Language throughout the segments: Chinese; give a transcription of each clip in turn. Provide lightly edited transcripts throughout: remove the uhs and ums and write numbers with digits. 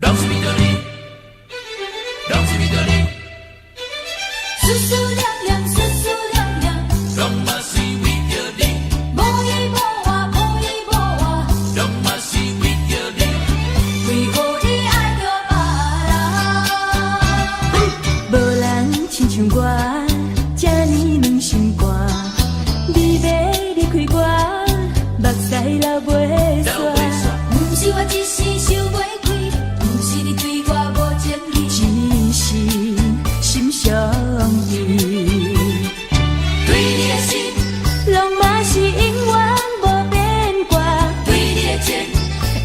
拢是为着你，拢是为着你，思思念念，思思念念，拢嘛是为着你，无依无我，无依无我，拢嘛是为着你。为何你爱着别人？无人亲像我，这呢软心肝。你要离开我，目屎流袂煞。不是我一时想袂开，不是你对我无情义，只是心伤悲。对你的心，拢嘛是永远无变卦。对你的情，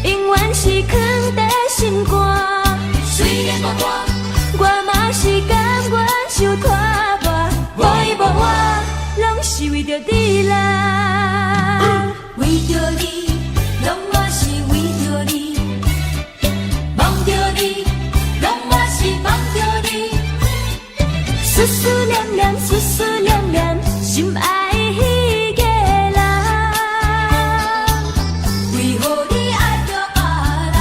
永远是藏在心肝。虽然我嘛是甘愿受拖磨，无依无我，拢是为着你啦，为着你，拢嘛是为着你，望着你，拢嘛是望着你，思思念念，思思念念，心爱迄个人，为何你爱着别人？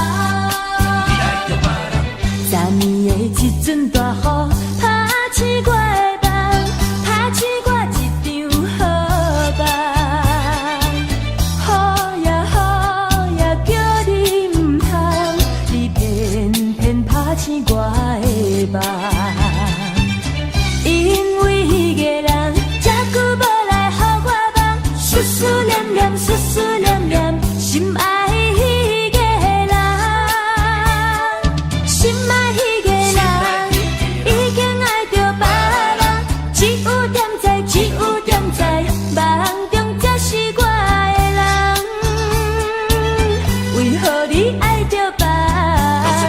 你爱着别人，昨年的一阵大雨，拍醒我的梦，拍醒我一场好梦。好呀好呀，叫你唔通，你偏偏拍醒我的梦。因为迄个人这久无来予我梦，思思念念，思思念念，心爱迄个人，心爱迄个人，已经爱着别人，只有点知，只有点知，梦中才是我的人，为何你爱着别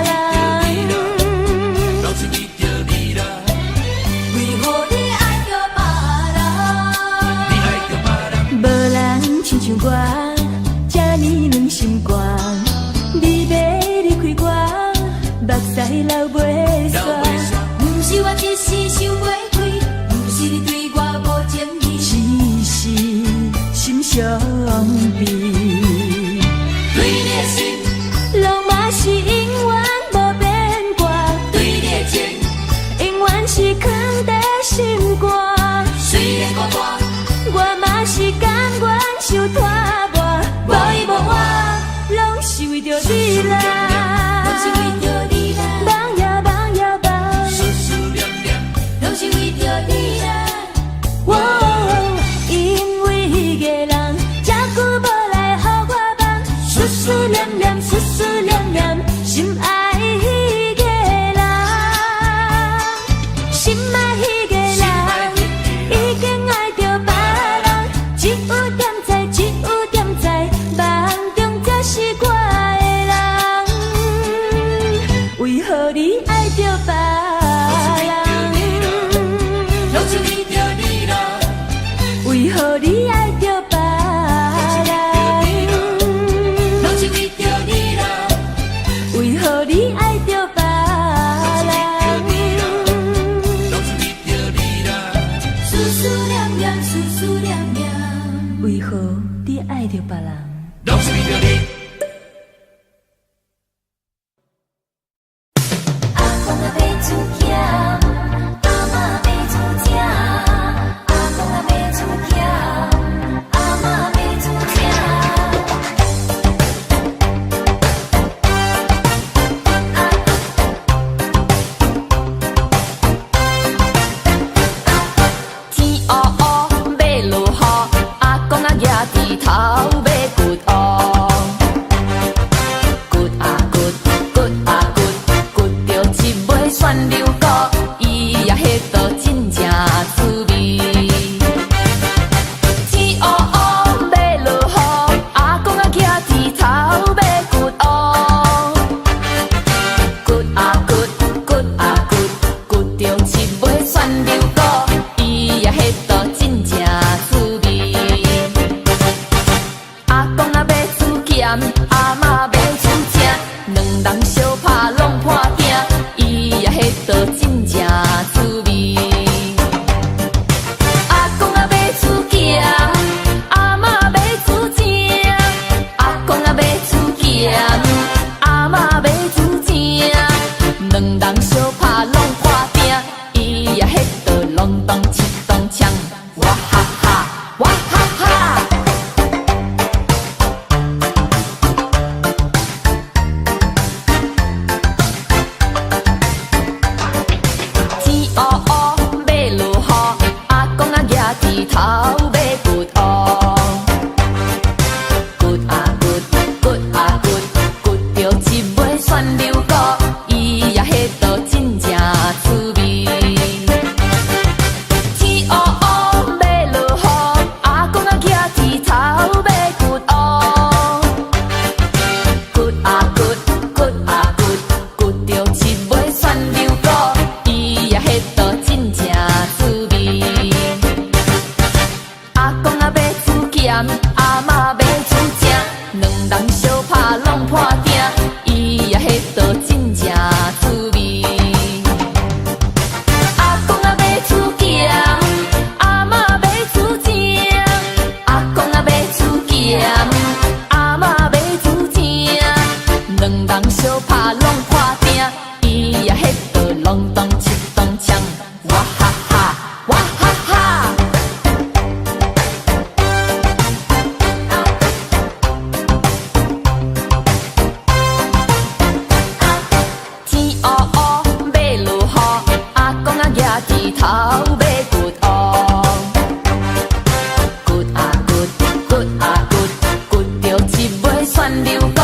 人？拢是为着你啦，为何你爱着别人？你爱着别人，无人亲像我，这呢软心肝。你要离开我，目屎流袂煞。不是我一时想袂开，不是你对我无情义，只是心伤悲。对你的心，拢嘛是永远无变卦。对你的情，永远是藏在心肝。虽然我嘛是甘愿受拖磨，无依无我，拢是为着你啦，拢是为着你啦，梦呀梦呀梦，思思念念，拢是为着你啦。因为迄个人这久无来予我梦，思思念念，思思念念，心爱迄个人，心爱迄个人，已经爱着别人，只有点知，只有点知，梦中才是我的人，为何你爱着别人？拢是为着你啦，为何你爱着别人？拢是为着你啦，为何你爱着别人？拢是为着你啦，思思念念，思思念念，为何你爱着别人？拢是为着你。阿公啊要煮咸，阿嬷要煮正，阿公啊要煮咸，阿嬷要煮正。天黑黑要落雨，阿公啊举枝头要掘乌。掘啊掘，掘啊掘，掘着一尾旋流菇，伊也迄道真正滋味。天黑黑要落雨，阿公啊举枝头要掘乌。掘啊掘，掘啊掘，掘着一尾旋流菇，伊也迄道真正滋味。阿公啊要煮咸，阿嬷要煮正，两人相拍拢破镜，伊也迄道真正滋味。阿公啊要煮咸，阿嬷要煮正，阿公啊要煮咸，阿嬷要煮正。两人相拍拢破鼎，伊也迄道真正滋味。阿公啊要出咸，阿嬷要出正。阿公啊要出咸，阿嬷要出正。两人相拍拢破鼎，伊也迄道隆咚七咚锵，哇哈哈，哇哈哈。天黑黑，马路雨，阿公啊举枝头要掘乌。掘啊掘，掘啊掘，掘着一尾旋流鼓，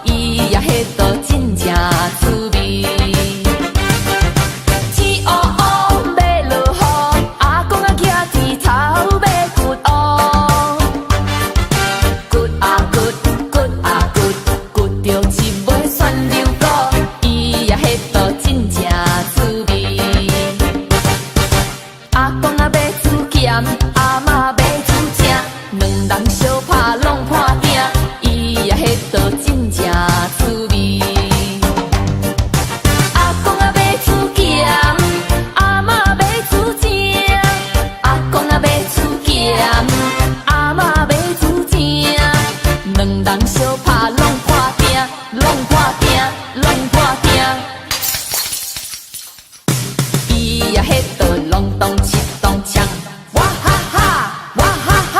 伊也迄道真正滋味。天黑黑，马路雨，阿公啊举枝头要掘乌。掘啊掘，掘啊掘，掘着一尾旋流鼓，伊也迄道真正滋味。阿公啊要出咸，阿嬷要出正，两人相拍拢破鼎，伊也迄道真正滋味。阿公啊要出咸，阿嬷要出正。阿公啊要出咸，阿嬷要出正。两人相拍拢破鼎，拢破鼎，拢破鼎。伊也迄道隆咚七咚锵，哇哈哈，哇哈哈。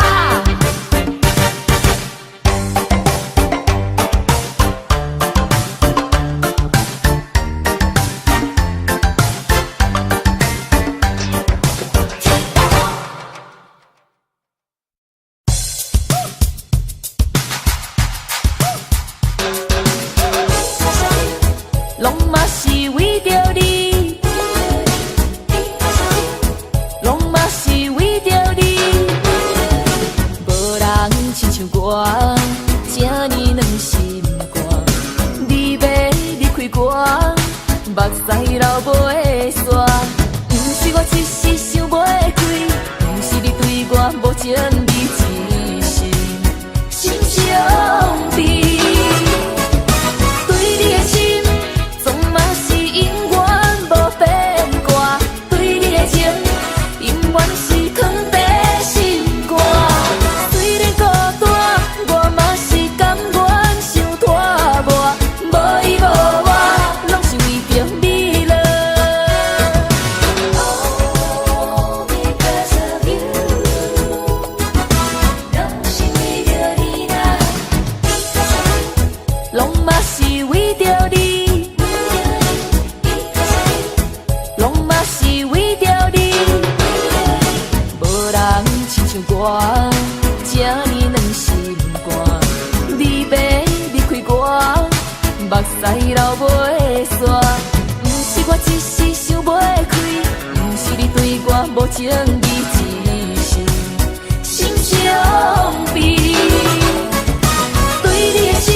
拢嘛是为着你，拢嘛是为着你，无人亲像我，这呢软心肝。你要离开我，目屎流袂煞。不是我一时想袂开，不是你对我无情义一心，心相比。对你的心，总嘛是永远无变卦。对你的情，永远是藏在心肝。虽然孤单，我嘛是甘愿受拖磨。无伊无我，拢是为着你了。Oh, because of you， 拢是为着你啦。拢嘛是为着你，拢嘛是为着你，无人亲像我，这呢软心肝。你要离开我，目屎流袂煞。不是我一时想袂开，不是你对我无情义一心，心相比。对你的心，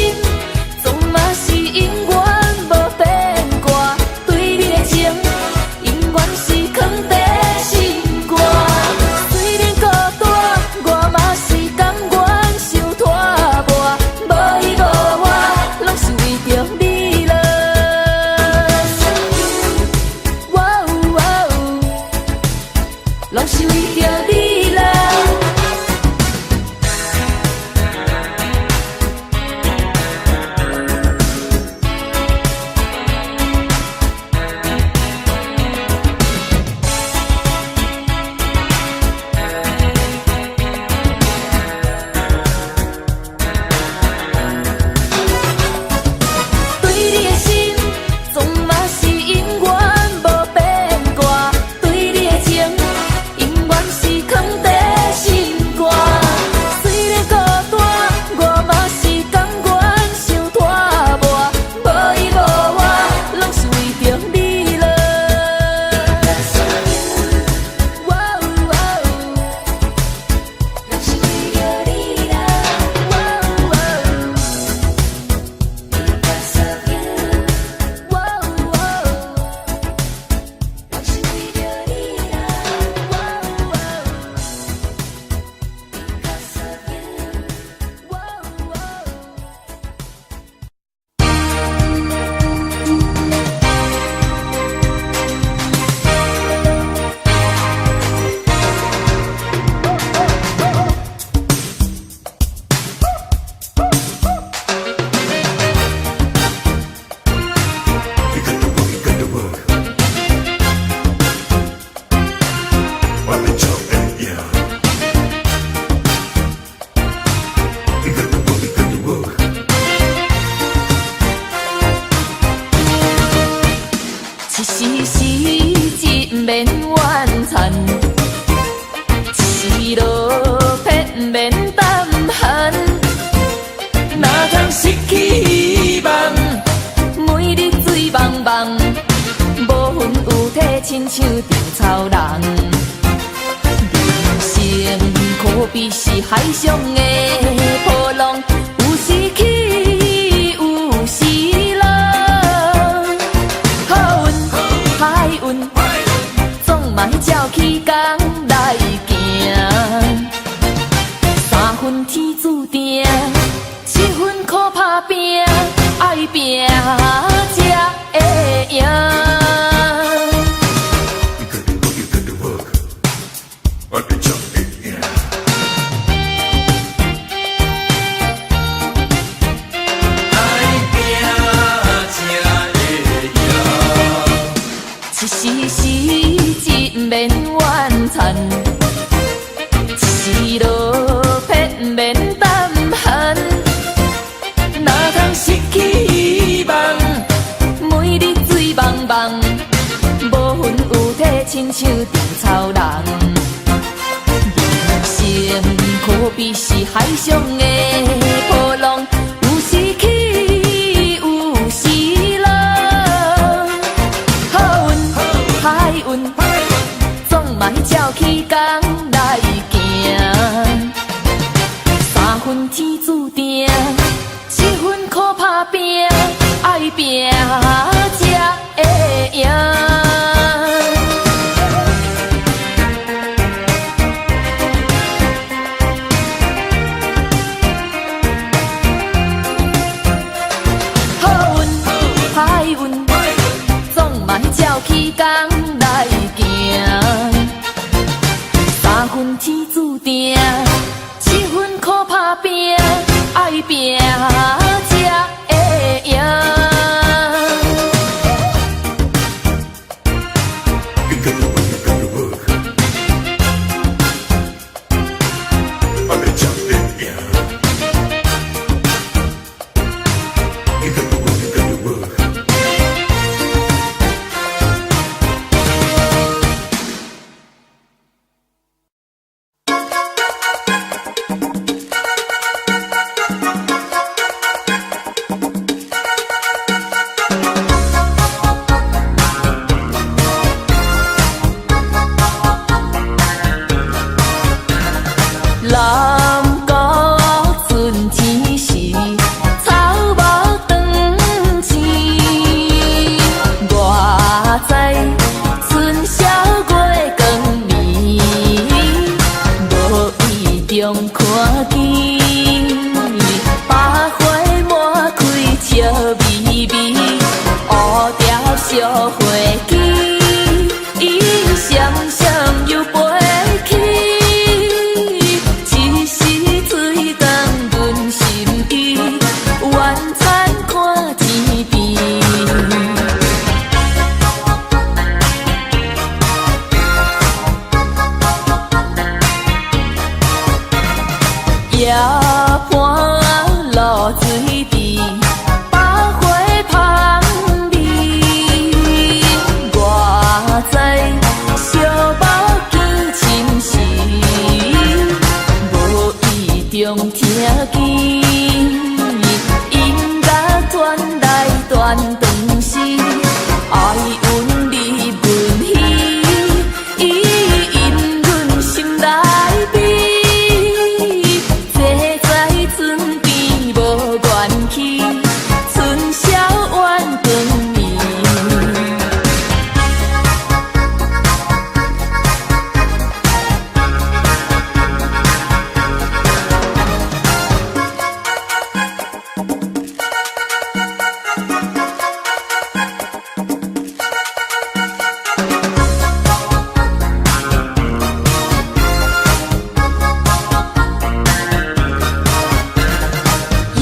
总嘛是永远无变卦。对你的情，永远是藏在心肝。虽然孤单，我嘛是甘愿受拖磨。无伊无我，拢是为着你了。哇哦哇哦，拢是为着你了。失去希望。每日醉茫茫，无魂有体，亲像稻草人。人生可比是海上的波浪，有时起，有时落。好运歹运，总嘛照起工来行。三分天注定，七分靠打拼，爱拼才会赢。一时时一免怨叹，一时落魄免胆寒。哪通失去希望？每日醉茫茫，无魂有体，亲像稻草人。人生可比是海上的波浪，有时起，有时落。歹运，总嘛照起工来行。三分天注定，七分靠打拼，爱拼才会赢。好运歹运，总嘛照起工来行。三分天注定，七分靠打拼，爱拼才会赢。南国春天时，草木长青。我知春宵月光暝，无意中看见百花满开笑微微，乌条小花枝，伊闪闪又飞去。夜半露水池，百花香味。我知小目见亲时，无意中听见音乐传来断肠时，爱阮你阮喜，伊引阮心内美。春宵晚光暝，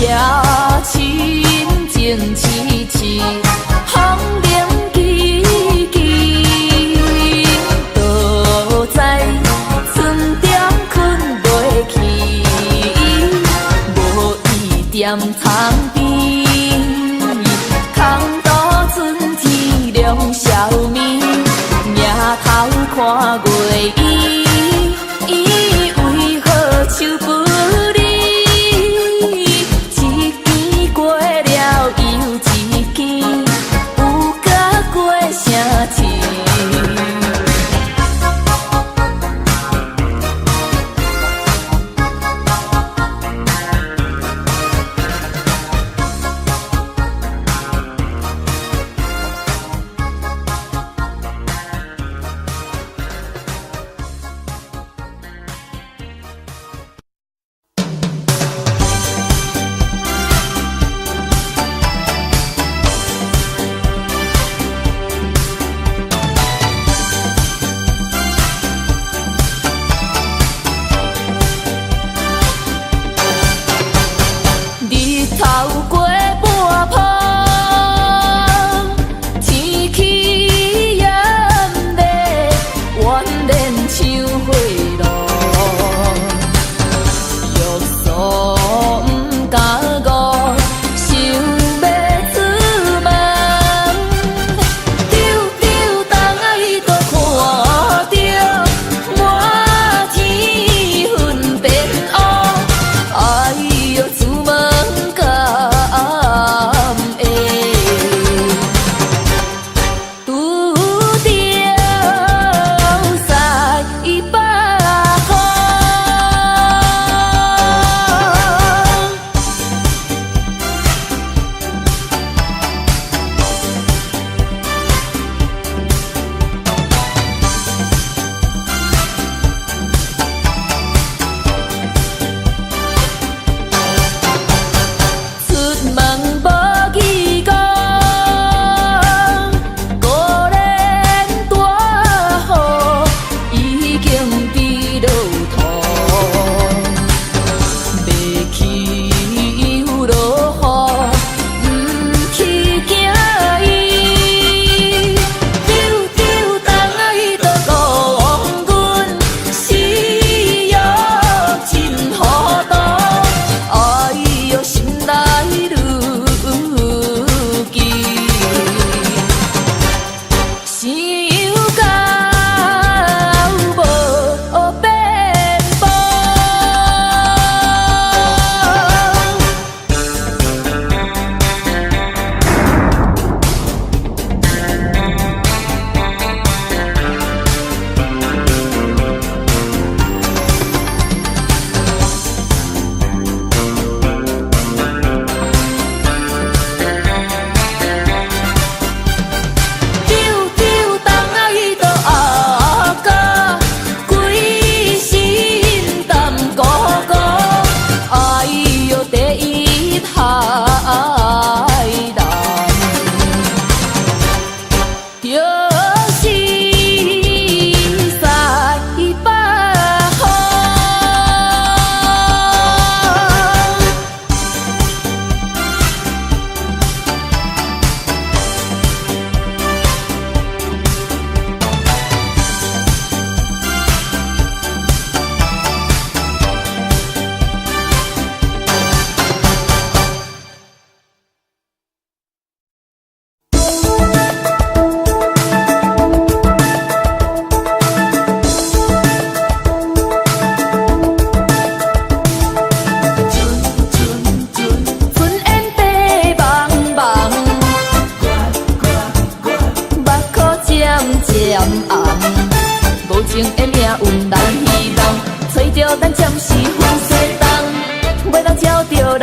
夜深静凄凄，风铃记记，都知春点困袂去，无伊踮窗边，空渡春天亮消暝，抬头看月伊，伊为何手不离？一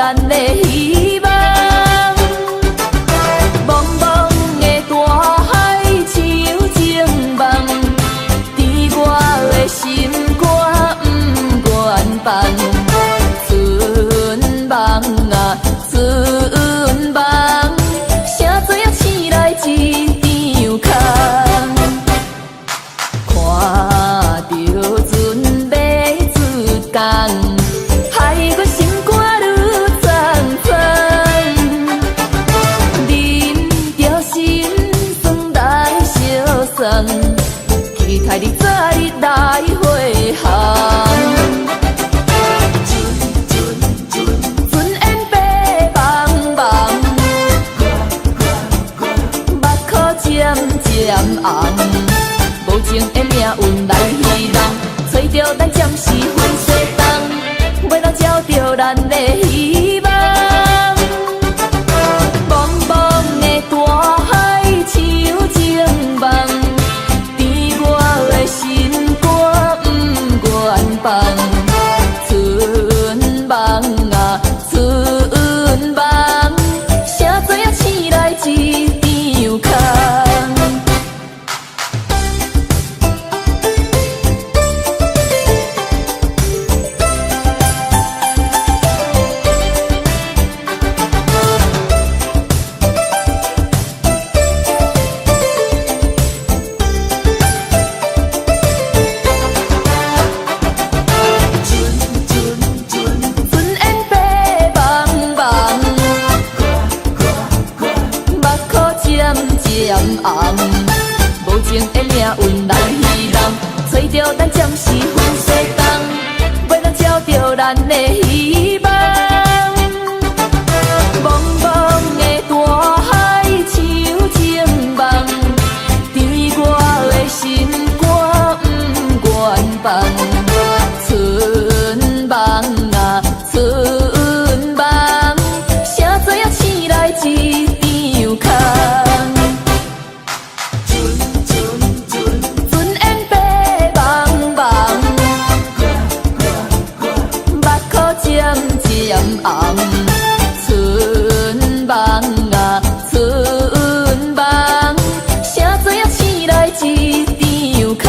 咱的希望。茫茫的大海像情梦，伫我的心肝不愿放。春梦啊，春梦，啥做啊醒来一场空。看着船要出港，害阮心肝愈淙淙。啉着心酸来相送，期待你早日来回航。船烟白茫茫，目眶渐渐红。无情的命运来戏弄，找着咱暂时分西东，要当照着咱的希望。茫茫的大海像情梦，伫我的心肝不愿放。春梦啊，春梦，啥做啊醒来一场空。无情的命运来戏弄，找着咱暂时分西东，要当照着咱的希望。茫茫的大海像情梦，伫我的心肝不愿放。春梦啊，春梦，啥做啊醒来一场空。渐红，春梦啊，春梦，啥做啊醒来一场空。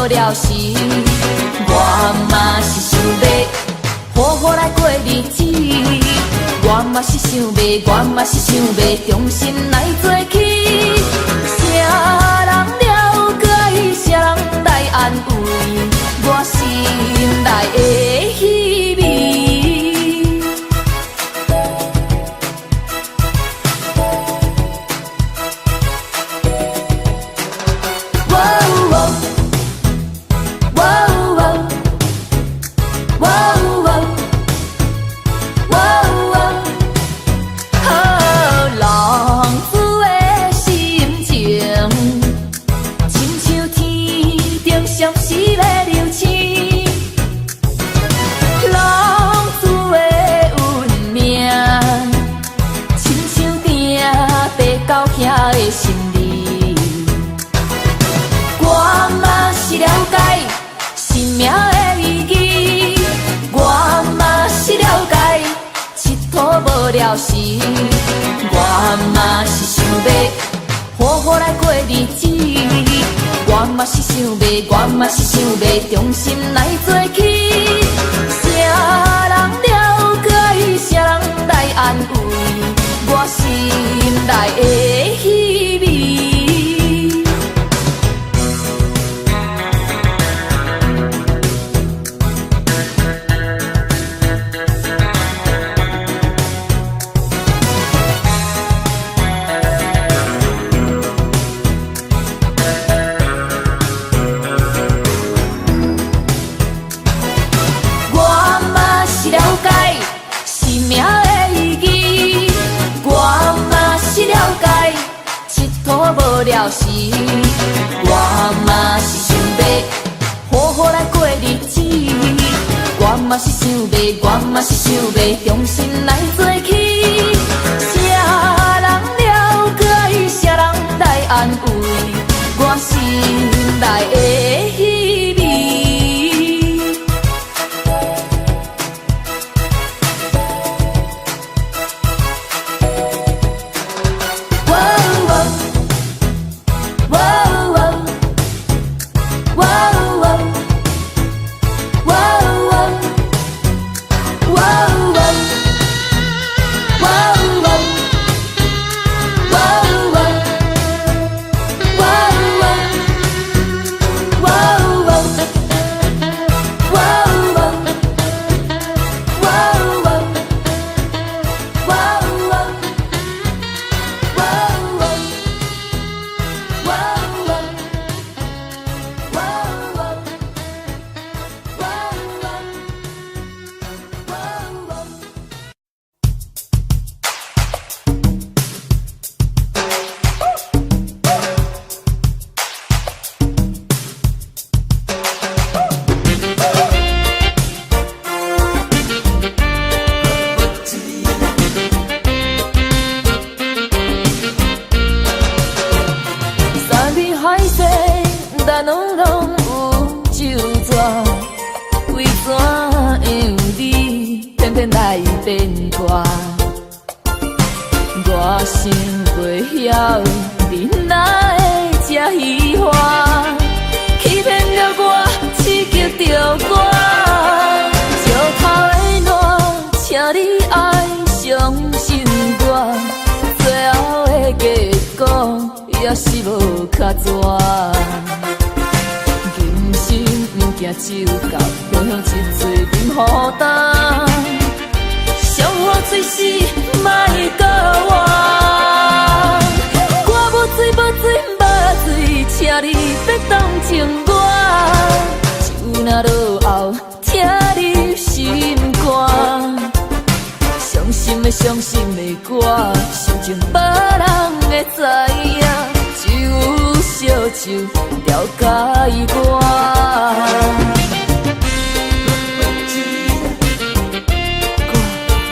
了时，我嘛是想要好好来过日子。我嘛是想要，我嘛是想要重新来做起。啥人了解，啥人来安慰我心内的虚伪。了时，我嘛是想要好好来过日子。我嘛是想要，我嘛是想要重新来做起。啥人了解，啥人来安慰我心内的虚伪。嘛是想要，我嘛是想要，重新来做起。啥人了解，啥人来安慰我心内的虚伪。我想袂晓，你哪会这虚幻，欺骗着我，刺激着我。石头的烂，请你爱相信我，最后的结果也是无较绝。人生不行手到，要向一嘴饮好淡。上好嘴是莫搁我，我无醉无醉无醉，请你别同情我。酒若落后，听你心肝。伤心的伤心的歌，心情无人会知影，只有烧酒了解我。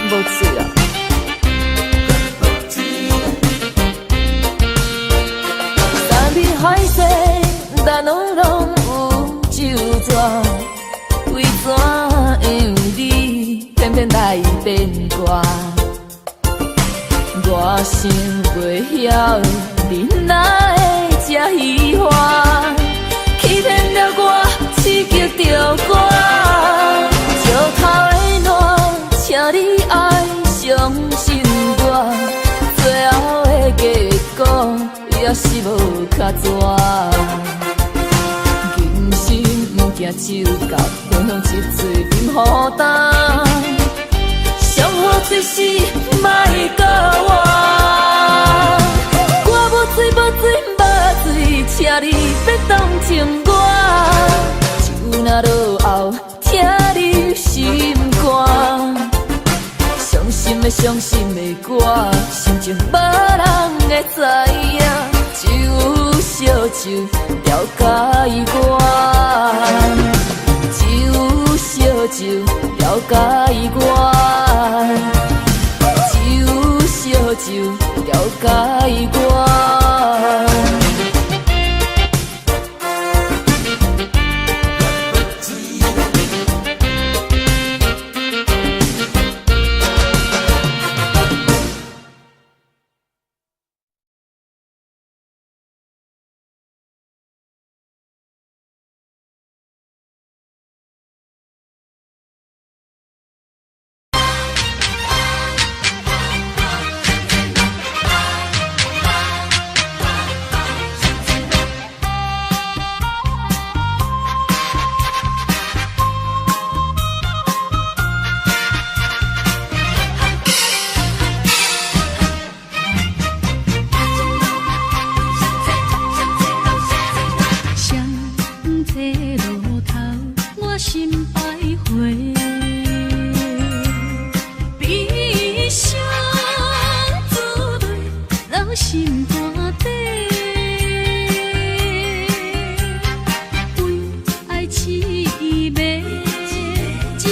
无醉啊！山边海誓，咱拢有酒泉，为怎样你偏偏来变卦？我想袂晓，你哪会这虚幻，欺骗着我，刺激着我，石头的烂，请你爱相信我，最后的结果也是无较绝。人生不行手到，要向一嘴饮好淡。上好嘴是莫搁我，我无醉无醉无醉，请你别同情我。酒若落后，听你心肝。伤心的伤心的歌，心情无人会知影，只有烧酒了解我，只有烧酒了解我，只有烧酒了解我。为爱痴迷，情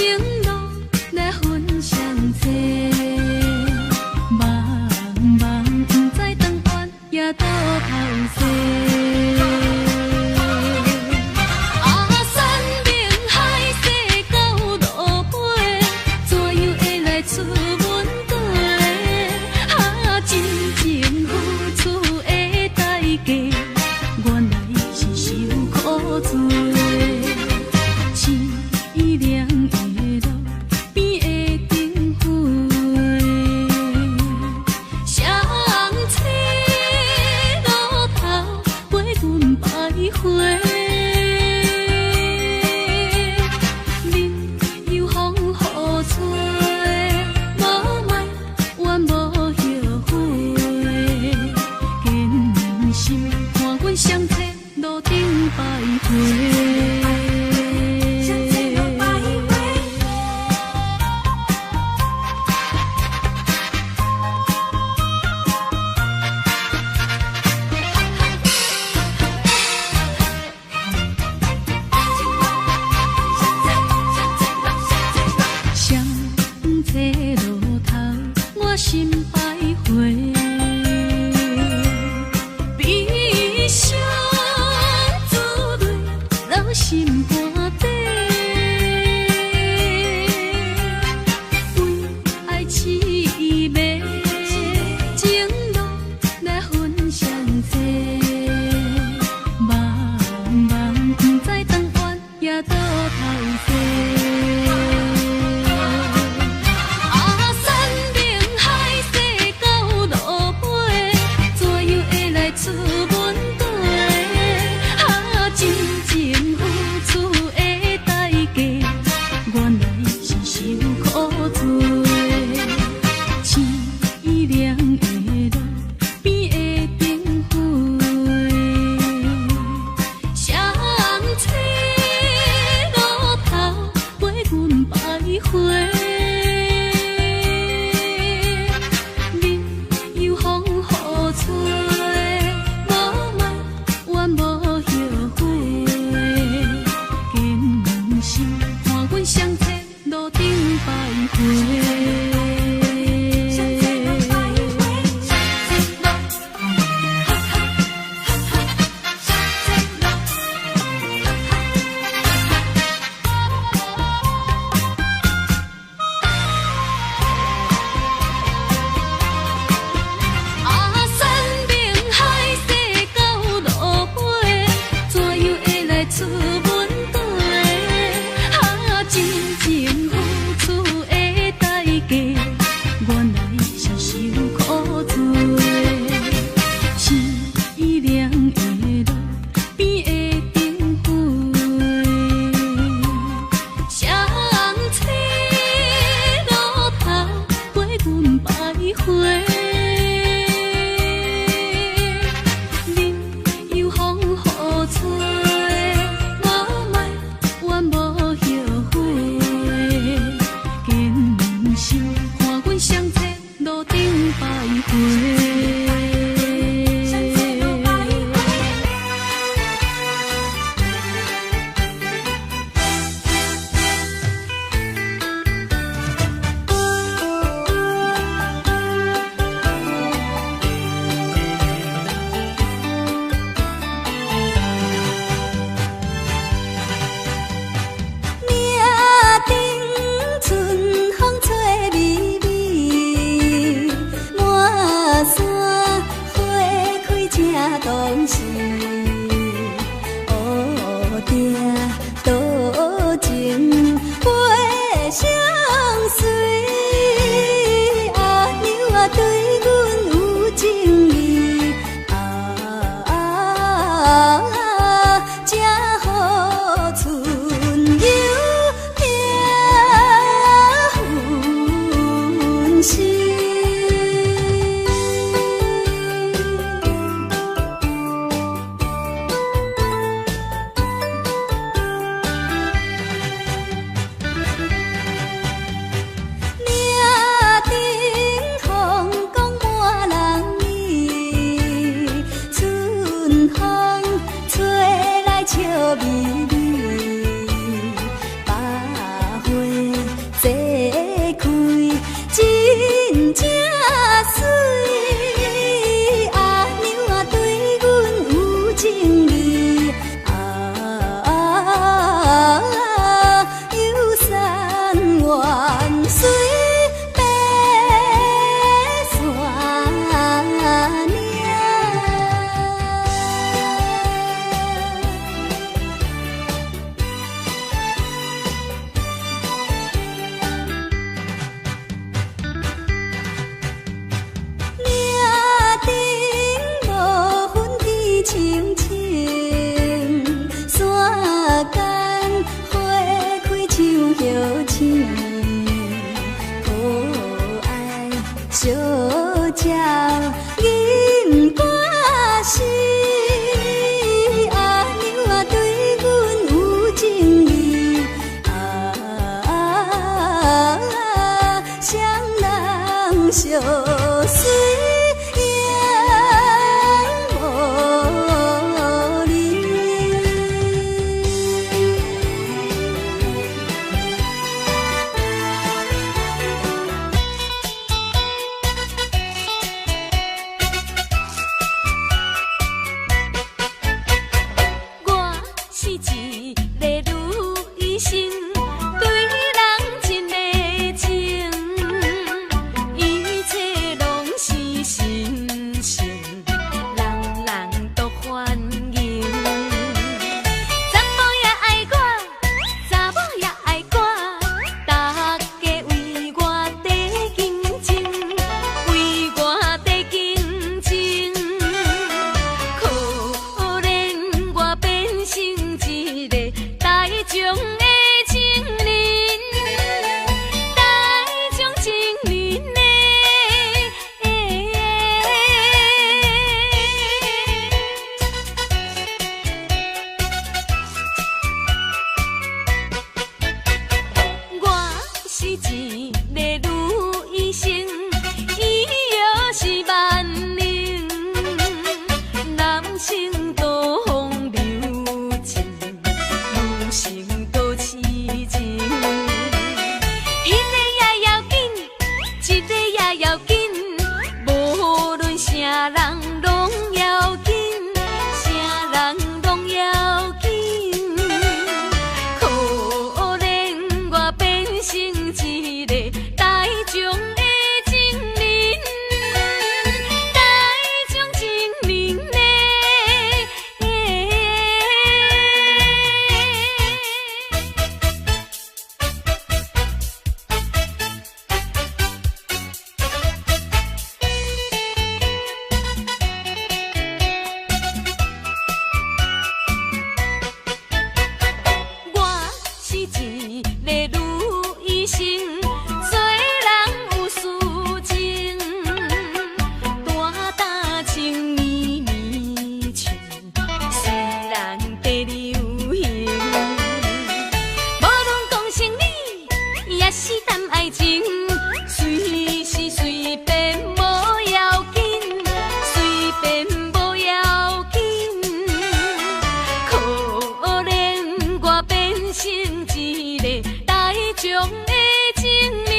成一个台中的情人，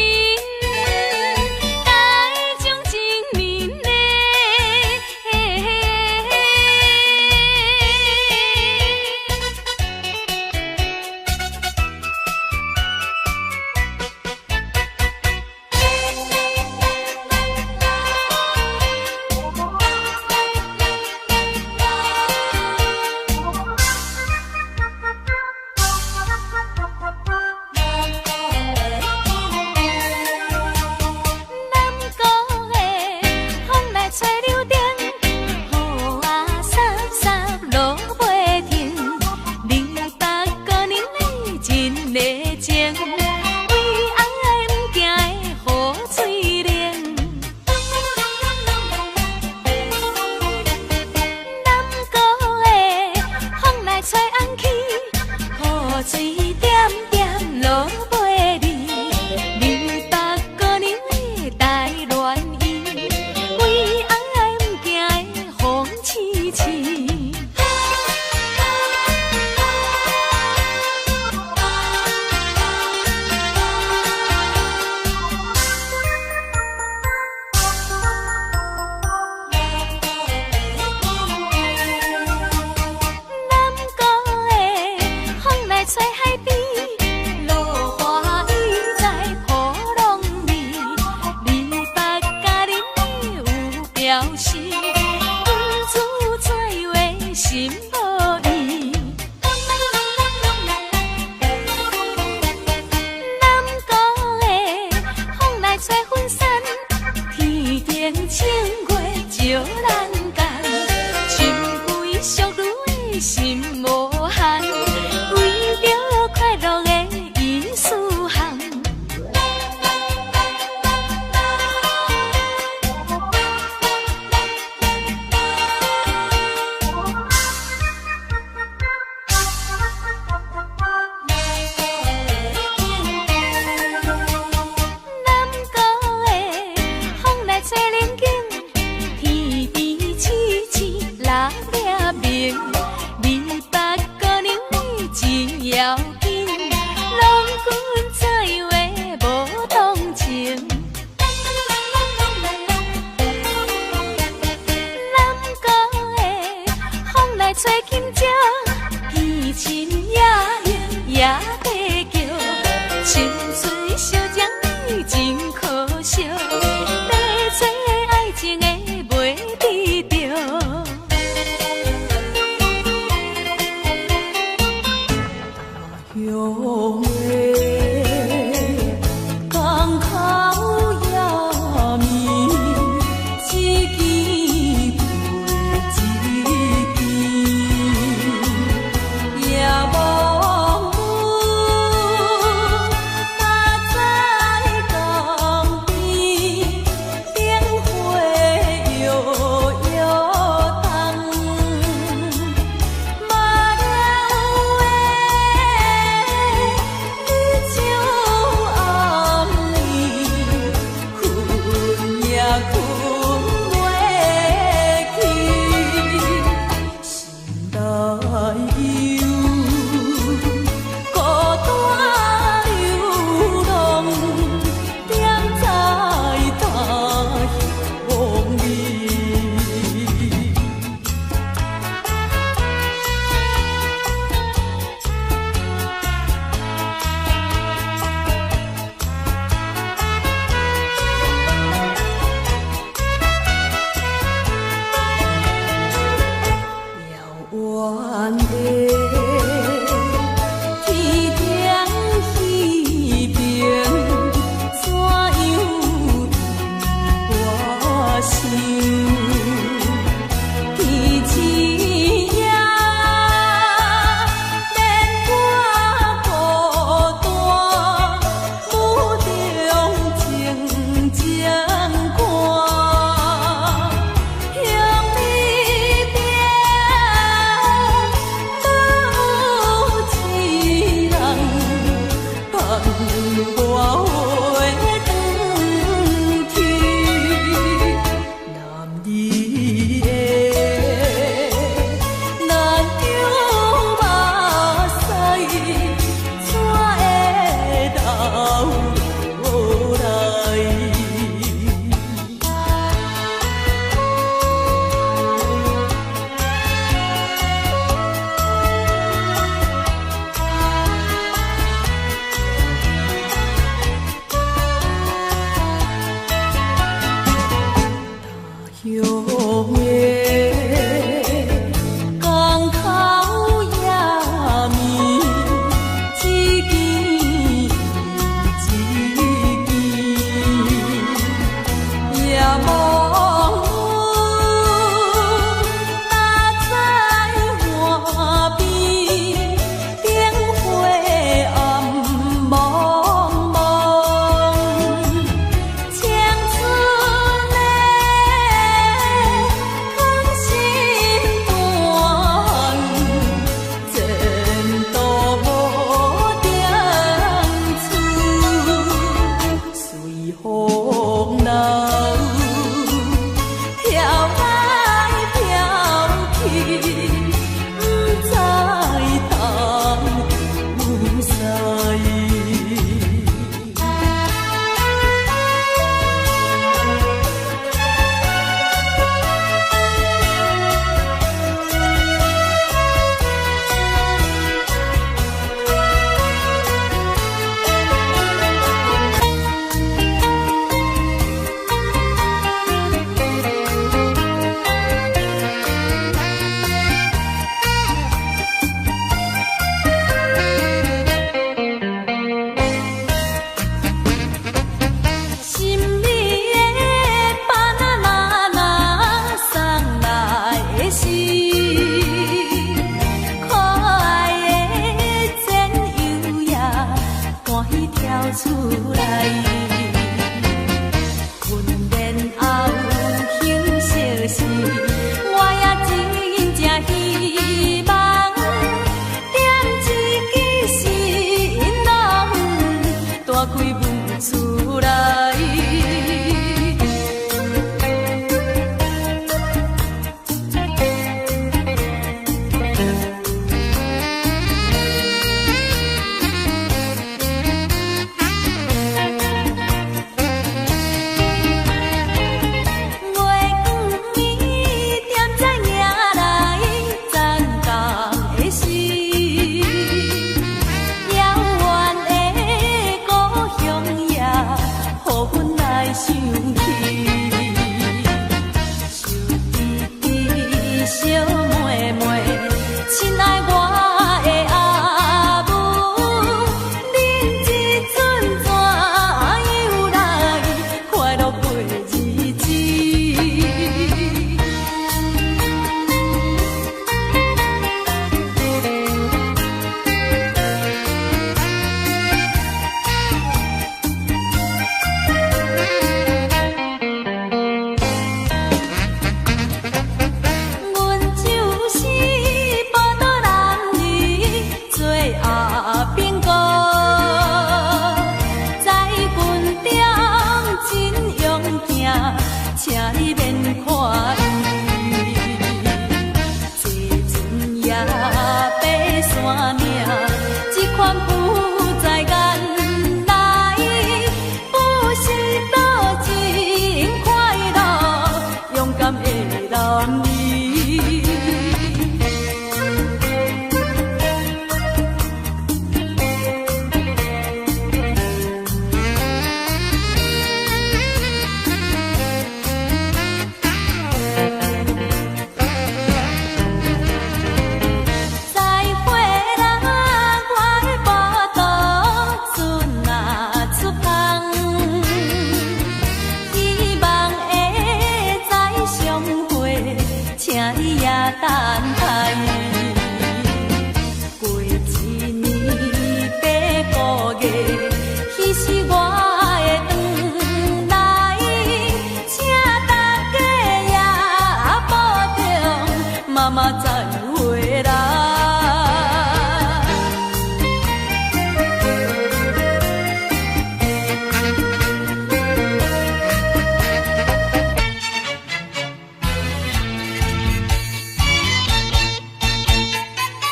台中情人呢？厝内，困眠后醒醒时，我也真正希望点一支心灯，打开门厝内。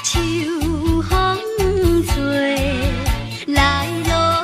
秋风吹来落。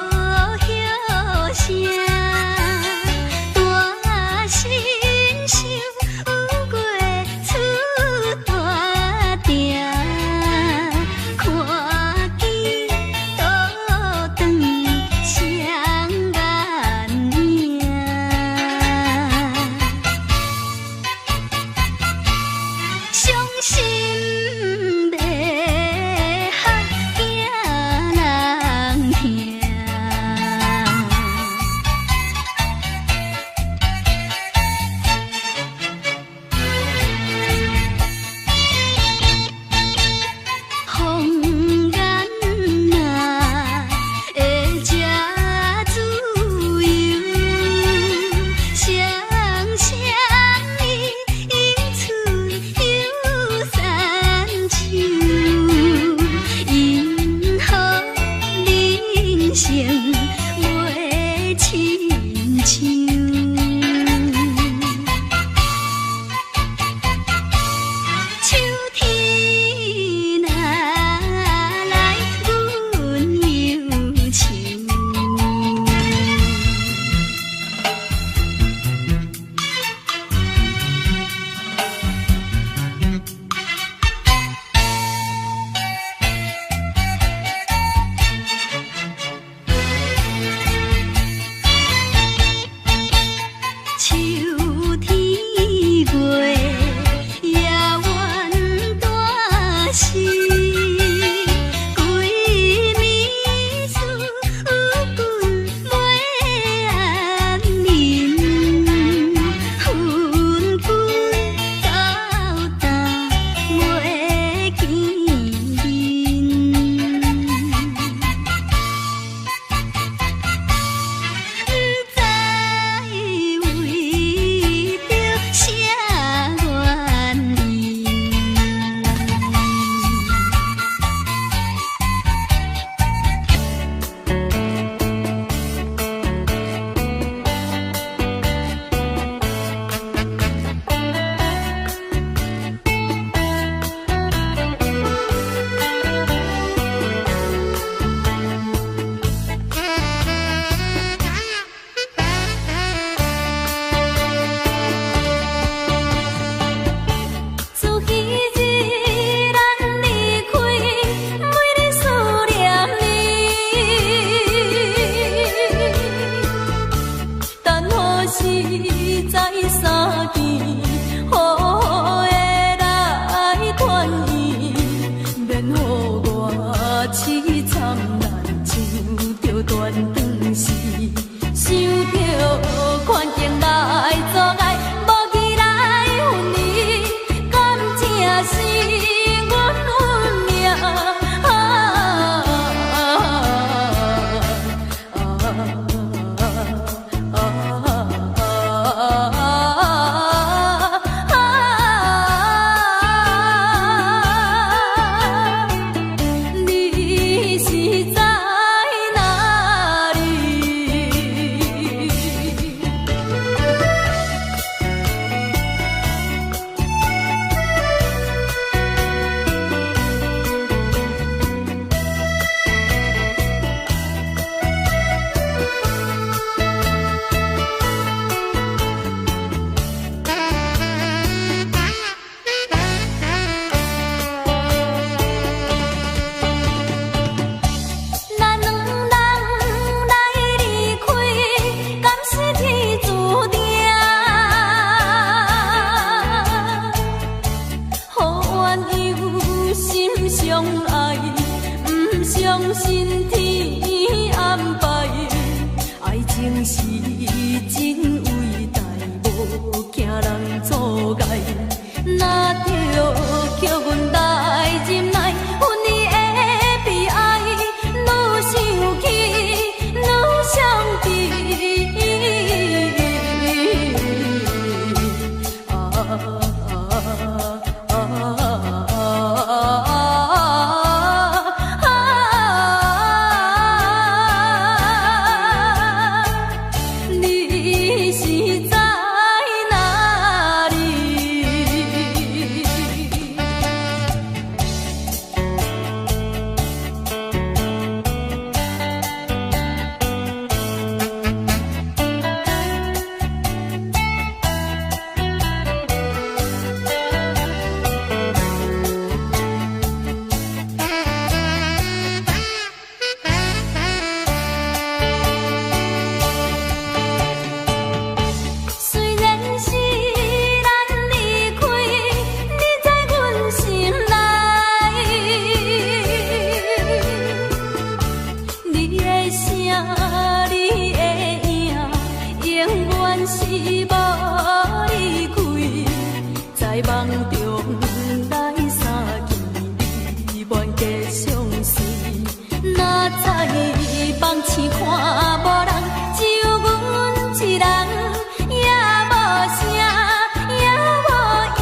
转时，想着环境来阻碍，无期来分离，感情是阮运命。你是在哪里？咱两人来离开，敢是天注定？好缘有心相爱，不相信天安排。爱情是真伟大，无惊人阻碍。若着叫阮来忍耐，分离的悲哀，愈想起愈伤悲。你是在哪里？虽然是咱离开，你在阮心内，你的声，你的影，永远是无离开。在梦中来相见，未愿结相思。哪知放星看无人，只有阮一人，也无声，也无影。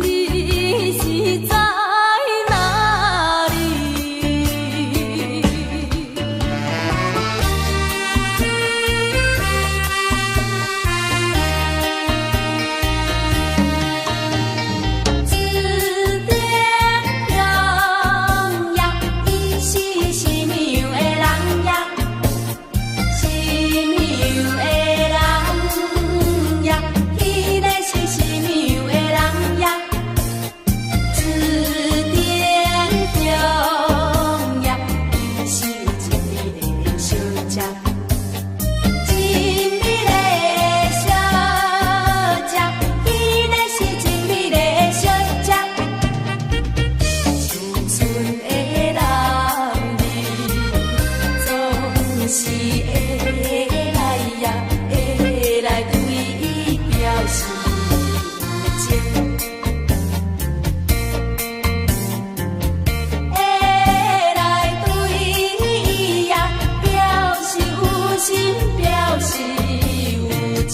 你是在哪里？指点荣耀，伊是什么样的人呀？什么样的人呀？伊个是什么样的人呀？指点中央，伊是真美的小姐，真美的小姐，伊个是真美的小姐。青春的人儿，总是会来呀，会来对伊表示情。会来对伊呀表示有心，表示有情。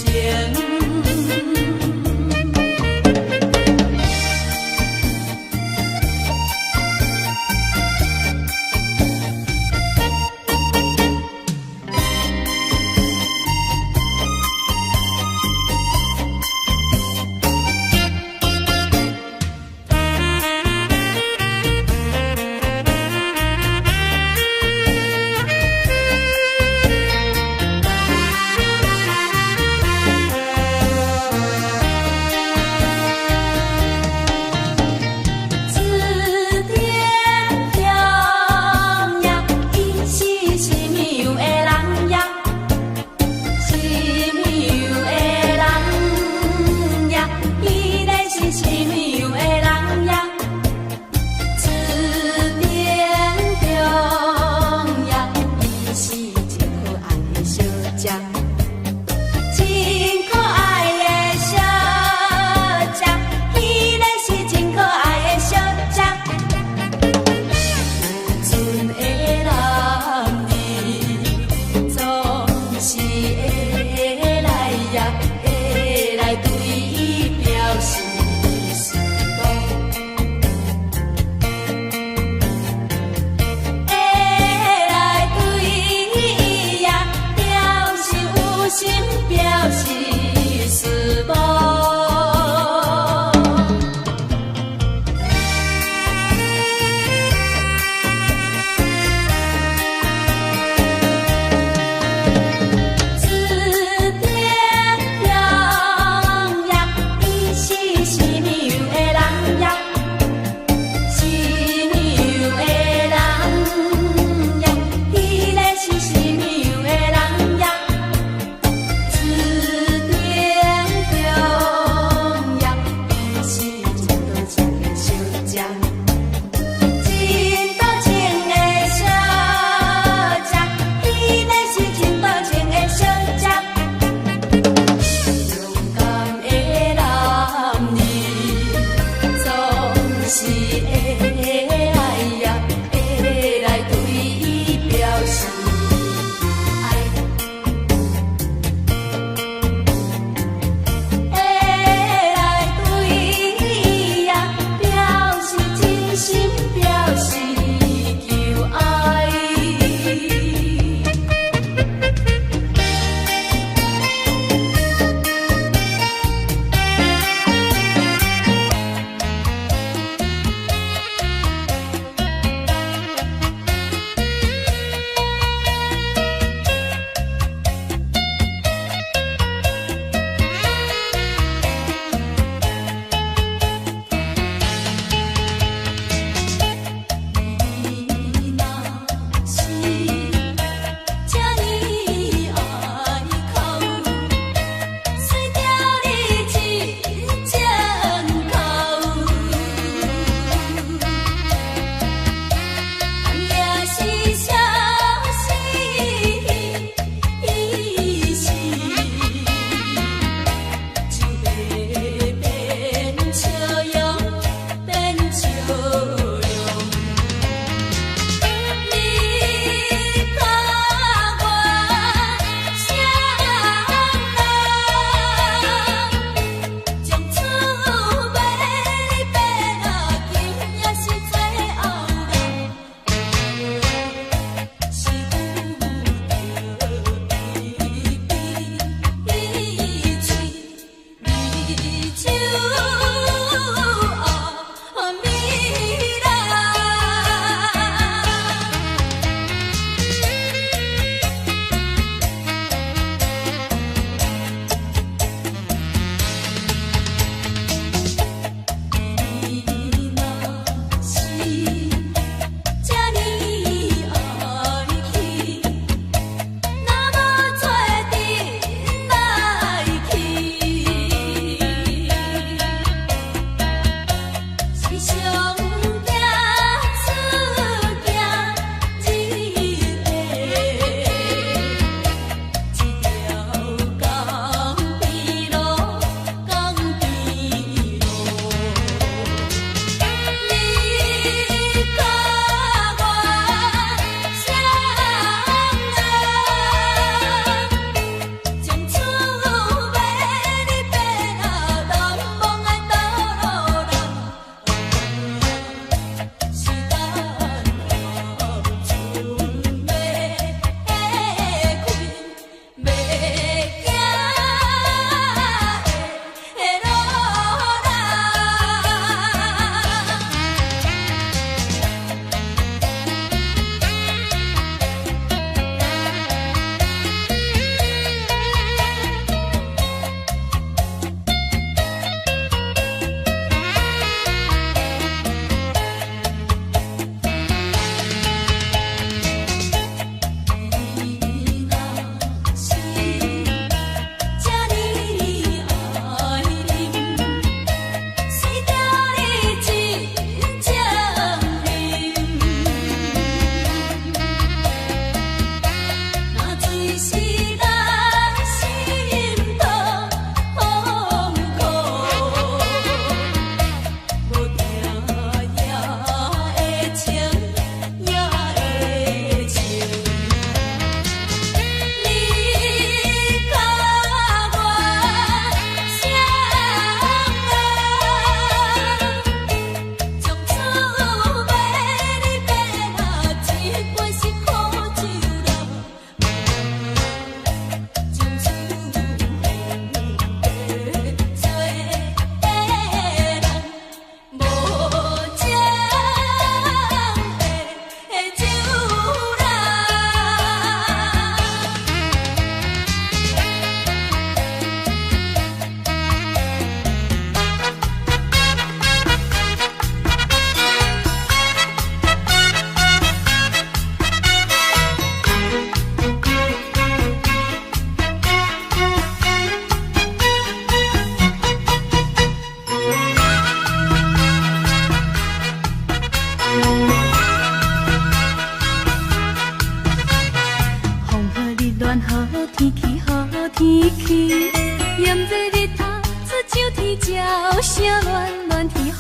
天气好天气，炎热日头出像天鸟，声乱乱天海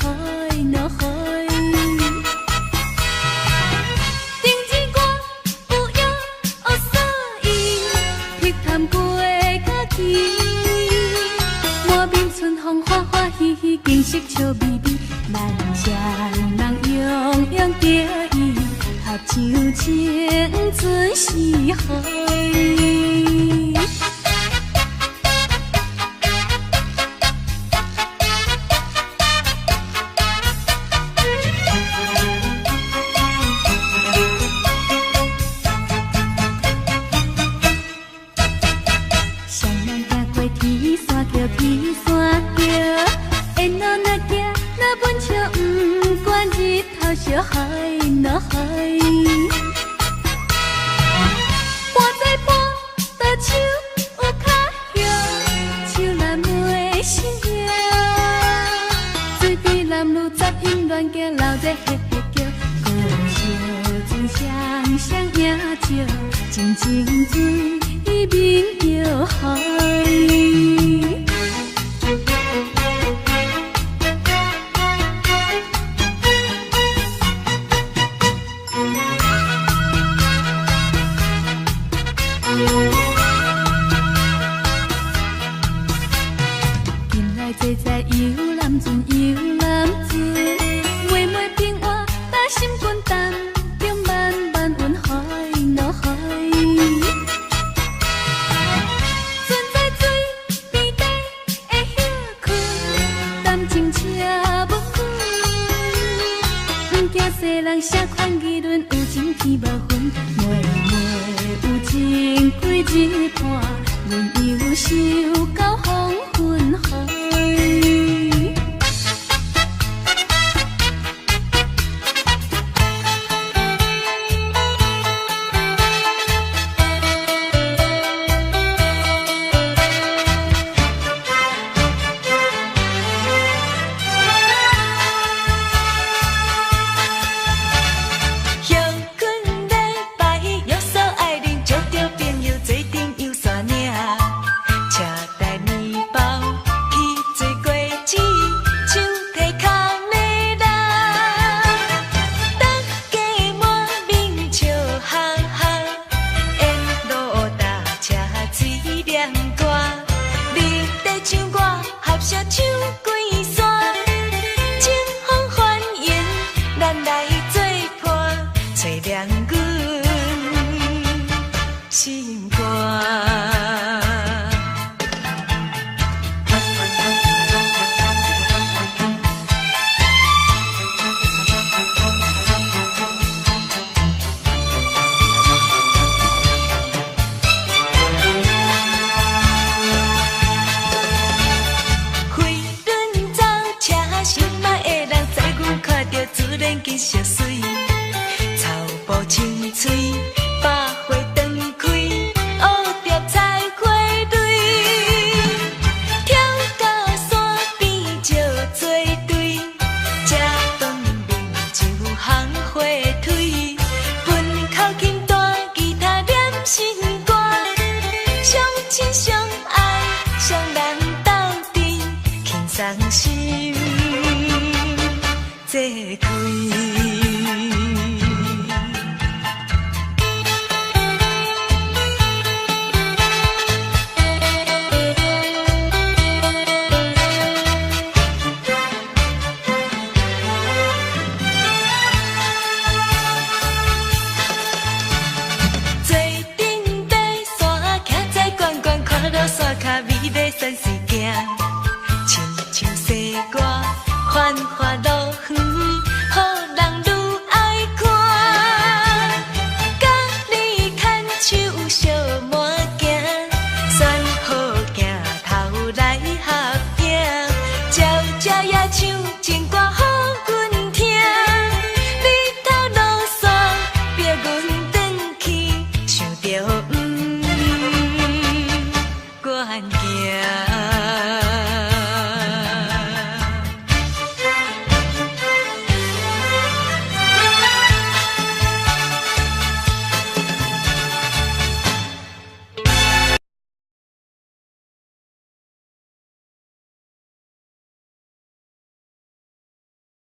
落海。定志我有影黑所以，碧潭过家己，满面春风欢欢喜喜，景色笑眯眯，咱双人洋洋得意，合唱青春是海。小海落海，半载半倒手有脚响，手难袂心惊。水边男女杂音乱叫，老在嘿嘿叫，歌声自双双映照，静静水面摇海。近来坐在游览船，游览船，妹妹平安，打心肝胆，中漫漫云海落海。船在水边底会休困，谈情车无开，不惊世人写款议论，有情天无分，妹妹有情几日半，阮忧愁到黄昏海。心肝。飞轮走车，心爱的人在阮看到自然景色水，草埔青翠。百花灯开，乌蝶采花蕊，跳到山边就做对，吃饭面就烘火腿，分口琴弹吉他念心歌，相亲相爱，双人斗阵，轻松心坐开。山是行，亲像西瓜，繁华路远，好人愈爱看。甲你牵手小满行，选好镜头来合影，朝朝夜唱情歌予阮听。日头落山，逼阮转去，想着愿行。